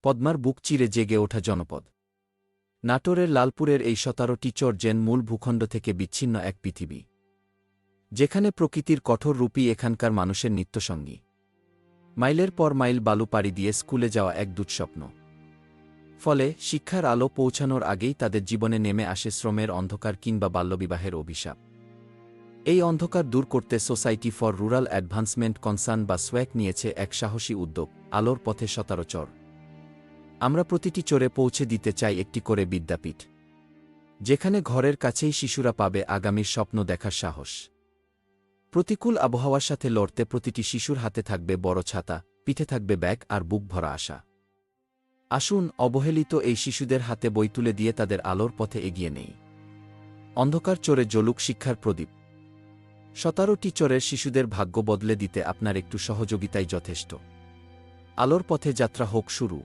পদ্মার বুক চিরে জেগে ওঠা জনপদ। নাটোরের লালপুরের এই ১৭টি চর যেন মূল ভূখণ্ড থেকে বিচ্ছিন্ন এক পৃথিবী, যেখানে প্রকৃতির কঠোর রূপই এখানকার মানুষের নিত্যসঙ্গী। মাইলের পর মাইল বালু পাড়ি দিয়ে স্কুলে যাওয়া এক দুঃস্বপ্ন। ফলে শিক্ষার আলো পৌঁছানোর আগেই তাদের জীবনে নেমে আসে শ্রমের অন্ধকার কিংবা বাল্যবিবাহের অভিশাপ। এই অন্ধকার দূর করতে society for rural advancement concern বা সোয়াক নিয়েছে এক সাহসী উদ্যোগ, আলোর পথে ১৭ চর। আমরা প্রতিটি চরে পৌঁছে দিতে চাই একটি করে বিদ্যাপীঠ, যেখানে ঘরের কাছেই শিশুরা পাবে আগামীর স্বপ্ন দেখার সাহস। প্রতিকূল আবহাওয়ার সাথে লড়তে প্রতিটি শিশুর হাতে থাকবে বড় ছাতা, পিঠে থাকবে ব্যাগ আর বুক ভরা আশা। আসুন অবহেলিত এই শিশুদের হাতে বই তুলে দিয়ে তাদের আলোর পথে এগিয়ে নেই। অন্ধকার চরে জ্বলুক শিক্ষার প্রদীপ। ১৭টি চরের শিশুদের ভাগ্য বদলে দিতে আপনার একটু সহযোগিতাই যথেষ্ট। আলোর পথে যাত্রা হোক শুরু।